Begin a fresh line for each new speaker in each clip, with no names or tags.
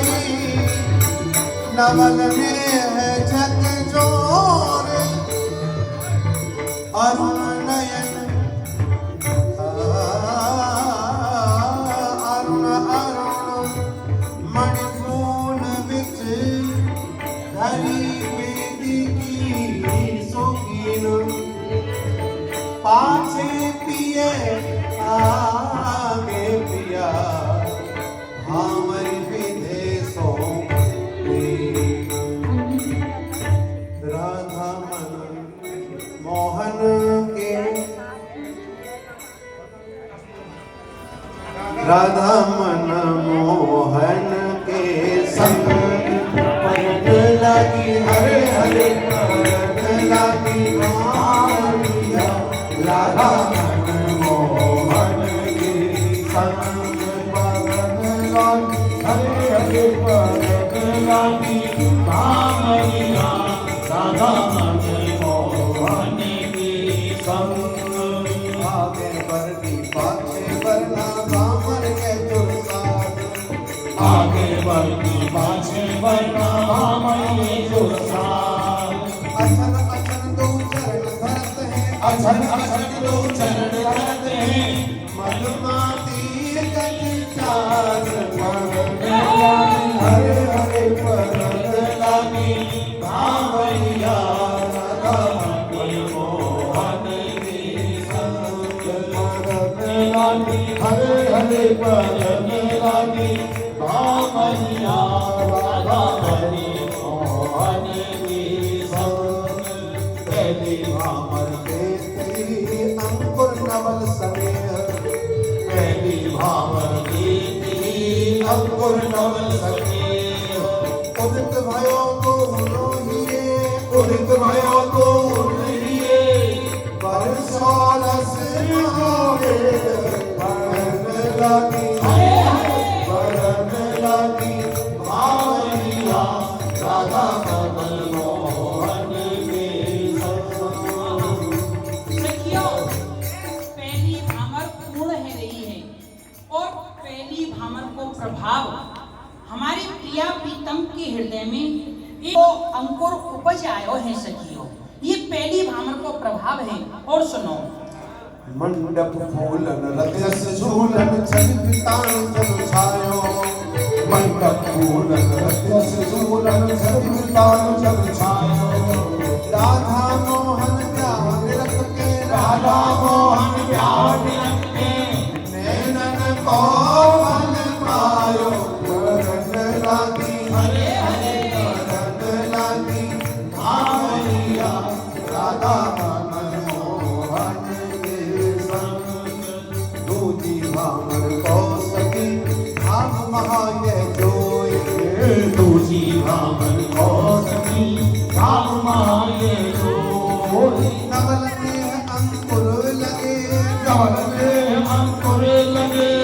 भई नवल में है झकझोर अरुण नयन अरुण अरुण मणिफूल बिच धरी बेदी की सोकीन पाछे पिए आगे पिया हमरी विदेशों राधा मन मोहन के राधा मन मोहन के संग पन लगी हरे हरे पन लगी मारिया राधा मन मोहन के संग पन लगी हरे हरे पन लगी मारिया राधा मन मोहन के संग आगे बढ़ी पाछे बढ़ना बामर के जुर्साद आगे बढ़ी पाछे बढ़ना बामर के जुर्साद अछन अछन दो चरण धरत हैं अछन अछन दो चरण धरत हैं मधुमाती गज चार हरे हरे परत लागी भावैया राधा मन मोहन के संग परत लागी हरे हरे परत लागी भावैया राधा मन मोहन के संग पहली भामर देती अंकुर नवल समेह पहली भामर देती अंकुर नवल समेह उदित भयो को रोहिए उदित भयो को रोहिए बरसालस होगे बरन लगी बरन लगी भावैया राधा मन मोहन के संग
सखियों, पहली भामर पूर्ण है रही है और पहली भामर को प्रभाव हमारे प्रिया प्रीतम के हृदय में एक अंकुर उपज आयो है सखियों। ये पहली भामर को प्रभाव है। और सुनो
मंडप फूलन रजस झूलन छल पितान जल छायो मंडप फूलन रजस झूलन छल पितान जल छायो राधा मोहन प्यार रख के राधा मोहन प्यार रख के नैनन को मन पायो करन लागी हरे हरे करन लागी भावैया राधा मन मोहन के संग दूजी भामर को सखी भाव महाये जोए
दूजी भामर को सखी भाव महाये जोए
नवल में अंकुर लगे
नवल में अंकुर लगे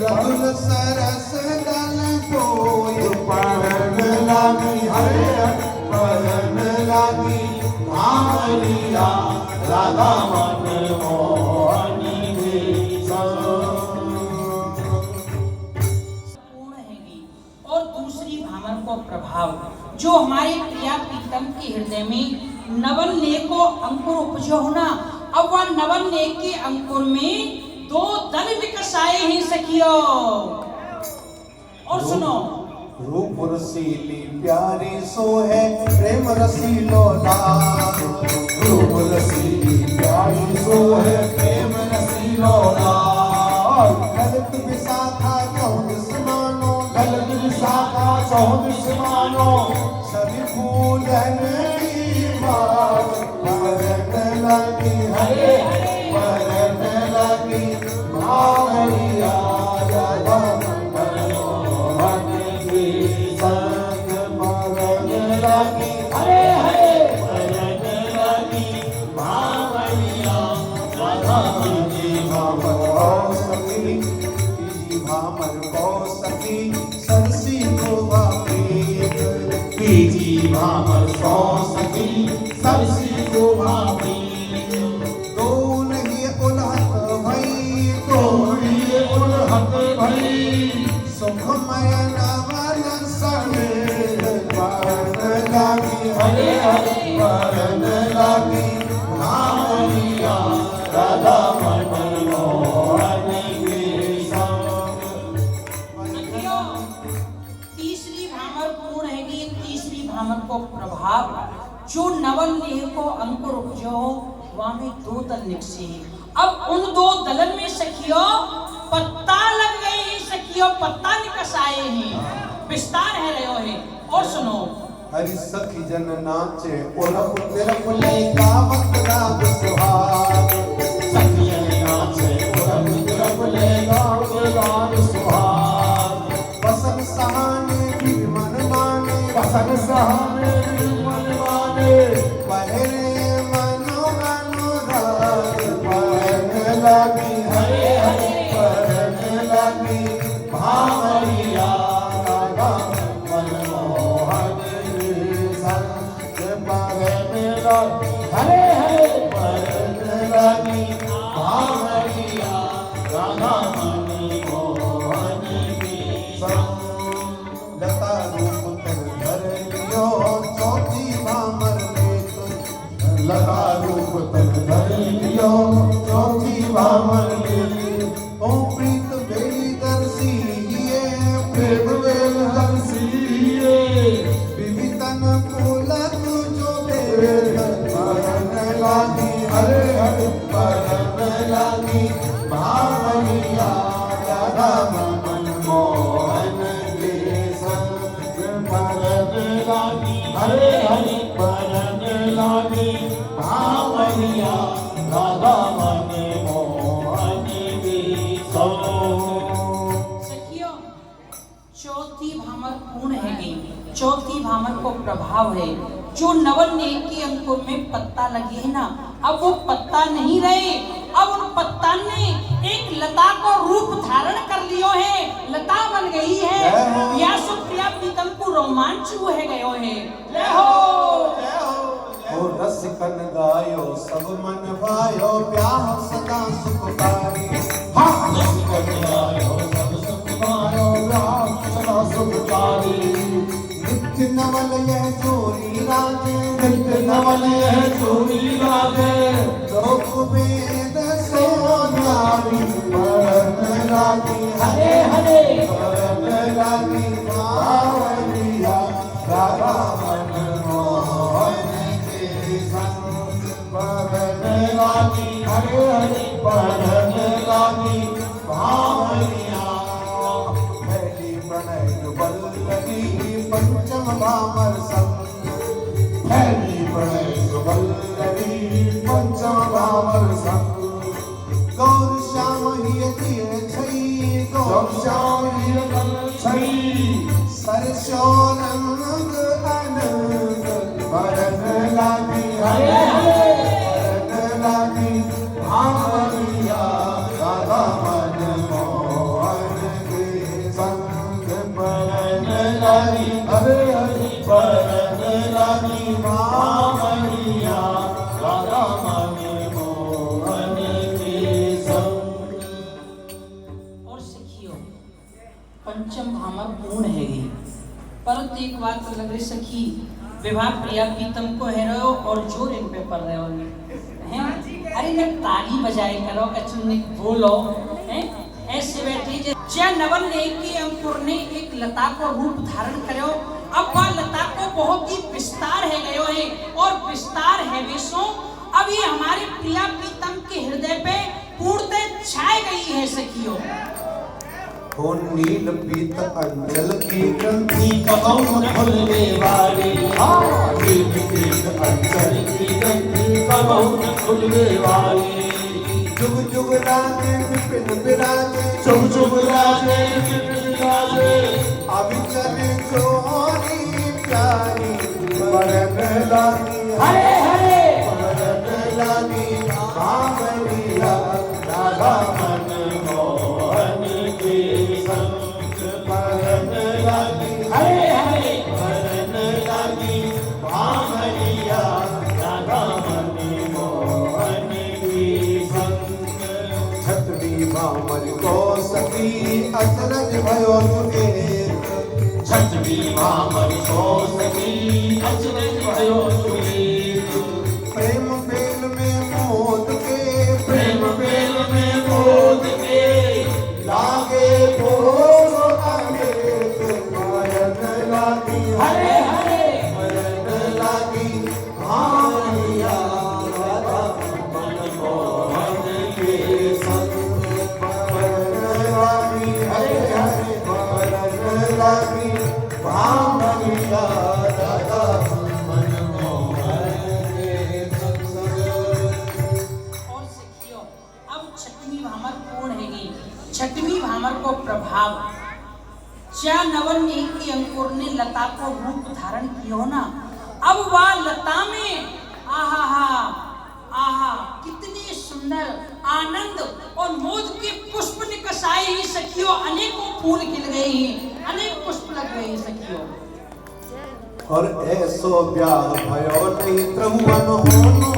रतुल सरस दल कोय
परन लागी हरे
परन लागी
भावैया राधा मन मोहन के संग
पूर्ण हैगी। और दूसरी भामर को प्रभाव जो हमारे प्रिया प्रीतम के हृदय में नवल ने को अंकुर उपजो होना। अब वह नवल ने के अंकुर में दो दल विकस आए हैं सखियों। और सुनो
रूप रसीली प्यारी सो है प्रेम रसीलो लाल रूप रसीली प्यारी सो है प्रेम रसीलो लाल ललित विशाखा चौबीस मानो
गलत विशाखा 24 मानो
सभी फूलन की बात परन लगी हरे परन लगी भावैया राधा मन मोहन के संग परन लगी
हरे हरे परन लगी भावैया राधा
तीजी भामर को सखी तीजी भामर को सखी सरसी को वापीत
तीजी भामर सो सखी सरसी को भावी
दो नहीं उलहत भई
तो ये उलहत भई
सुखमय नवल लागी हरे हरे परन लागी
भावरिया राधा मन मोहन के संग।
सखियों, तीसरी भामर पूर्ण है कि तीसरी भामर को प्रभाव जो नवल नेह को अंकुर उपजो वहां में दो दल निकसे। अब उन दो दलन में सखियों पत्ता लग गए हैं, सखियों पत्ता निकस आए हैं, विस्तार है रहे हैं। और सुनो,
हरि सखी जन नाचे उरप तिरप ले गावत राग सुहाग
सखियन नाचे उरप तिरप ले गावत राग सुहाग।
बसन सहाने भी मन माने
बसन सहाने भी मन माने
पहरे मनो अनुराग परन लागी हरे हरे परन लागी
भावरिया राधा मन मोहन के संग। मेरा हरे हरे परन लागी भावरिया राधा मन मोहन के संग।
लता रूप तर धर लियो चौथी भामर में तुम
लता रूप तन धर लियो चौथी भामर में।
ओ प्रीत बेली दर्शिए
प्रेम वेल हंसिए
विवितन फूल तुझो बेल परन लागी हरे हरे
परन लागी भावरिया राधा मन मोहन के संग। परन लागी हरे हरे परन लागी भावरिया राधा मन मोहन के संग।
सखियों चौथी भामर पूर्ण है गई, चौथी भामर को प्रभाव है जो नवल नेह के अंकुर में पत्ता लगे है ना, अब वो पत्ता नहीं रहे, अब उन पत्ता ने एक लता को रूप धारण कर लियो है, लता बन गई है। व्यास प्रिया प्रीतम को रोमांच हुए गयो है। जय हो
ओ रसिकन गायो सब मन भायो ब्याह सदा सुखकारी
हाँ रसिकन गायो सब सुख पायो राम सदा सुखकारी।
नित्य नवल यह चोरी राजे
नित्य नवल यह चोरी लागे
लोक वेद सो नारी परन लागी
हरे हरे
परन लागी भावरिया राधा मन मोहन के संग
परन लागी हरे हरे परन लागी भावरिया।
पहली प्रणय वल्लभी पंचम भामर संग
पहली प्रणय वल्लभी पंचम भामर संग।
गौर श्याम ही दिए छई गौर श्याम ही
छई
सरसो रंग अनंग
परन लागी हरे हरे परन लागी भावरिया राधा मन मोहन के संग। परन लागी हरे हरे परन लागी भावरिया राधा मन मोहन के संग।
और सखियों पंचम भामर पूर्ण है गई, परंतु एक बात तो लग रही सखी विवाह प्रिया प्रीतम को है रहो और जोर इन पे पड़ रहे हो हैं। अरे न ताली बजाए करो कचुन बोलो हैं, ऐसे बैठे जय नवल नेह के अंकुर ने एक लता को रूप धारण करो। अब वह लता को बहुत ही विस्तार है गयो है और विस्तार है वेशों, अब ये हमारे प्रिया प्रीतम के हृदय पे पूर्णतः छाए गई है सखियों।
हो नील पीत अंजल की ग्रंथि
कबहू न खुलने वाली नील पीत अंजल की ग्रंथि कबहू न खुलने वाली।
जुग जुग राजे विपिन विराजे
चुग चुग राजे विपिन राजे
अविचल जोरी प्यारी परन लागी
हरे हरे
परन लागी भावरिया
राधा मन मोहन के संग। परन लागी हरे हरे परन लागी भावरिया राधा मन मोहन के संग।
छतरी भामर को सखी अचरज भयो तुगे
छठवी भामर सो सखी अचरज भयो तुनीत
प्रेम बेल में मोद के
प्रेम बेल में मोद के
लागे भोर अमृत नयन लागी
हरे हरे
नयन लागी भामिया राधा
मनमोहन के
संग नयन लागी हरे हरे नयन लागी भामिया राधा मनमोहन के संग।
और सखियों, अब छठवीं भामर पूर्ण हैगी। छठवीं भामर को प्रभाव क्या नवन ने की अंकुर ने लता को रूप धारण किया ना, अब वह लता में आहा हा आहा कितने सुंदर आनंद और मोद के पुष्प निकसाए ही सखियों, अनेकों फूल खिल गए हैं, अनेक पुष्प लग गए हैं सखियों।
और ऐसो ब्याह भयो नहीं त्रिभुवन होनो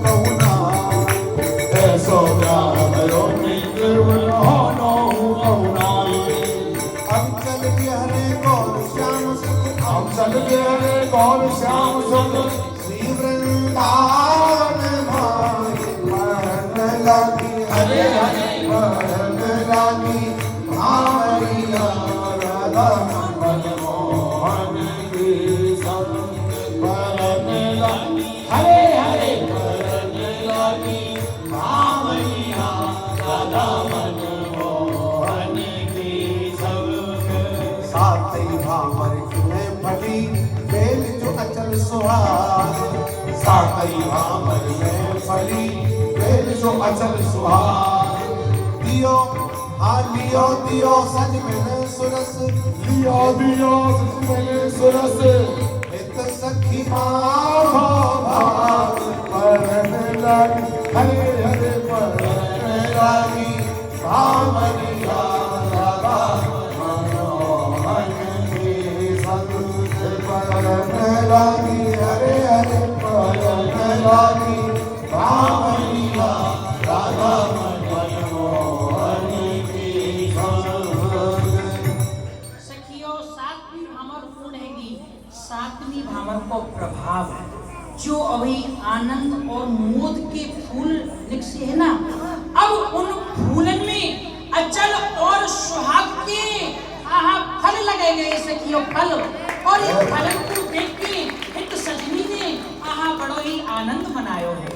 कहुना
ऐसो ब्याह भयो नहीं त्रिभुवन होनो कहुनाई
अब चल के हरे गौर श्याम सुख
हम चल के हरे गौर श्याम सुख
श्री वृंदावन भाई मन लागी
हरे हरे
मन लागी भामरिया राधा
मनमोहन के संग परन लागी हरे हरे परन लागी भामैया राधा मनमोहन के संग
सातई भामर में फली बेल जो अचल सुहाग
सातई भामर में फली
बेल जो अचल सुहाग दियो हाँ लियो दियो सज में सुरस
लियो दियो सजमन सुरस
इत सखी भाग परन लागी हरे हरे परन लागी भामरिया राधा मनोहन के संग परन लागी हरे हरे परन लागी भामरिया राधा मनोहन के संग।
सखियों, सातवीं भामर पूर्ण हैगी। सातवीं भामर को प्रभाव जो अभी आनंद और मोद के फूल निकसे है ना, अब उन फूलन में अचल और सुहाग के आहा फल लगे गए सखियों, फल। और ये फलन को देख के एक सजनी ने आहा बड़ो ही आनंद मनायो है।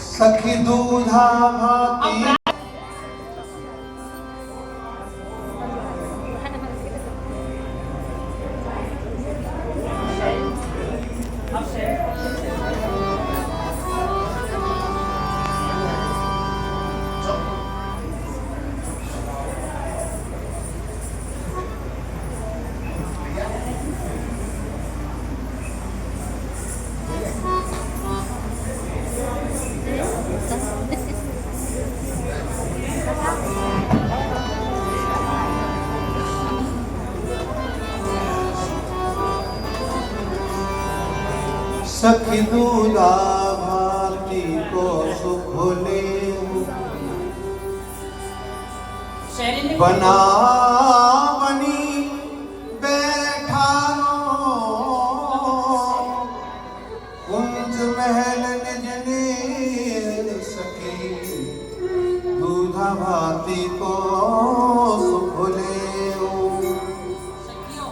सखी दूधा भाती सखी दूधा भाती को सुख ले बना बनी बैठानो कुंज महल निज ने सखी दूधा भाती को सुख ले।
सखियों,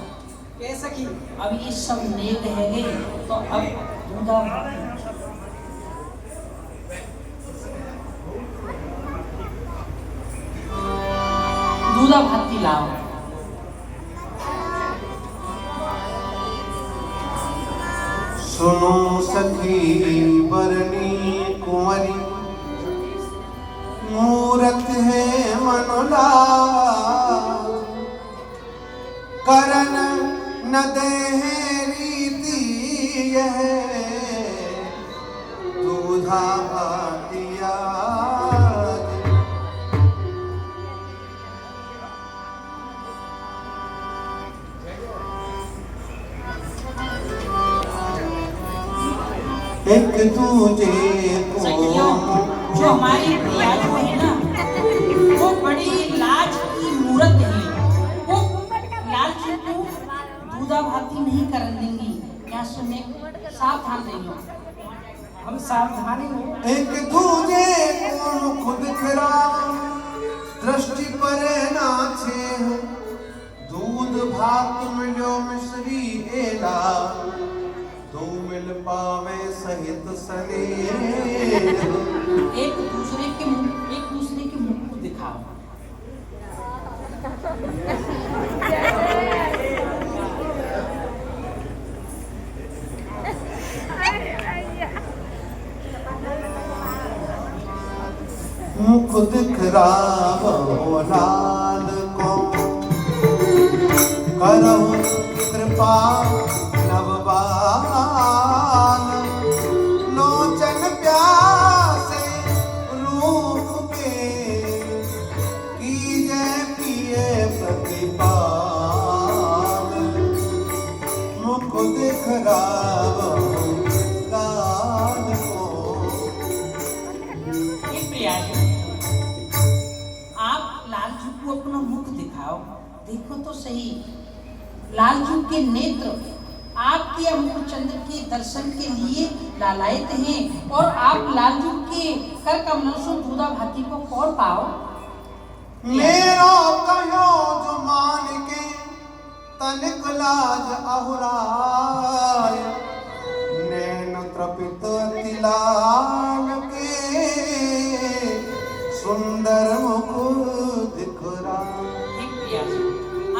के सखी अब ये सब नेक है गए, तो अब दूधा दूधा भाती लाओ।
सुनो सखी बरनी कुंवरी मूरत है मनोला करन न दे रीति यह दूधा भातिया। एक तुझे
सखियों, जो हमारी प्रिया जो है ना, वो बड़ी लाज की मूरत है। वो प्रयास में सावधान रहियो।
हम सावधानी में
एक दूजे को खुद खरा दृष्टि पर नाचे दूध भात मिलो मिश्री एला दो मिल पावे सहित सने
एक दूसरे के मुख को दिखाओ।
मुख दिखरावो लाल को करो कृपा नवबान लोचन प्यासे रूप के कीजे पिए प्रतिपाल मुख दिखरावो लाल को।
ये प्यारे आप लालजू को अपना मुख दिखाओ, देखो तो सही। लालजू के नेत्र आपके मुखचंद्र के दर्शन के लिए लालायित हैं और आप लालजू के कर कमलों से दूधा भाती को कौर पाओ।
मेरो कहो जो मान के तनिक लाज अहुराय नैन त्रपित तिलाल के सुंदर मुख दिखरा।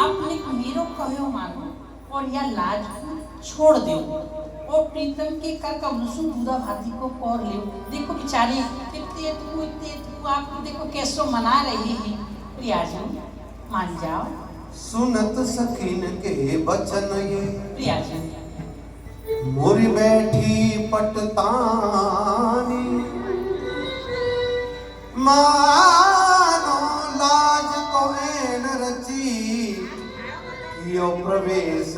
आपने मेरो कहो मानो और यह लाज छोड़ दो और प्रीतम के कर कमलसुम दूधा भाती को कौर ले। देखो बेचारे कितने तू आप देखो कैसो मना रही है। प्रियाजू मान जाओ।
सुनत सखीन के बचन ये
प्रियाजू
मोरी बैठी पटतानी मानो लाज को ऐन रची यो प्रवेश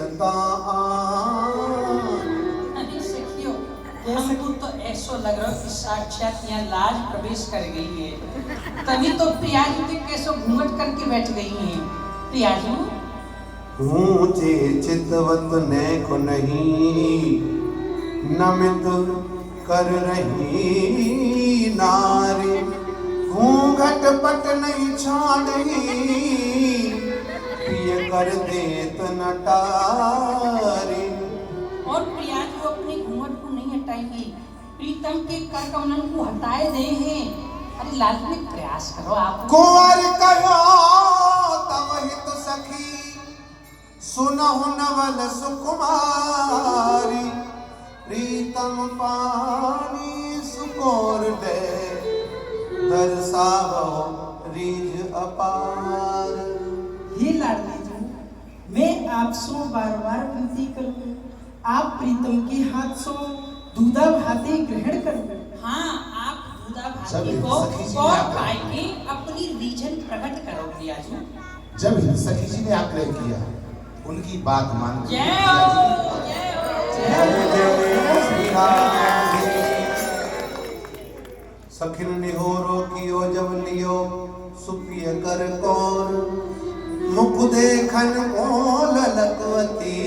अरे सखियो हमको तो ऐसा लग रहा है कि साक्षात यहाँ लाज प्रवेश कर गई है। तभी तो प्रियाजू के कैसो घूंघट करके बैठ गई हैं। प्रियाजू
ऊंचे चितवत ने को नहीं नमित कर रही नारी घूंघट पट नहीं छाड़ी प्रिय कर देत नटारी।
और प्रियाजू अपने घूंघट को नहीं हटाएंगे, प्रीतम के कर कमलन को हटाए दे हैं। अरे लालजू एक प्रयास करो आप।
कुंवर कहो तब हित सखी सुनहु नवल सुकुमारी प्रीतम पानी सुकोर दे दर्शावो रीझ अपार।
हे लाडली जी, मैं आपसे बार बार विनती करूँ, आप प्रीतम के हाथ से दूधा भाती ग्रहण करो।
हाँ, आप दूधा भाती
जब
को
सखी जी
और
ने
पाई के अपनी रीझन प्रकट करो प्रियाजू।
जब सखी जी ने आग्रह किया उनकी बात मान
जय हो, जय हो।
सखिन निहोरो कियो जब लियो सुपिय कर कौर मुख देखन ओल लकवती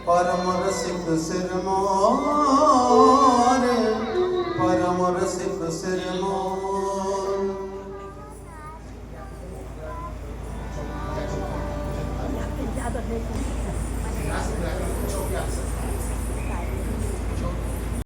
परम रसिक सिर मोर परम रसिक सिर मोर।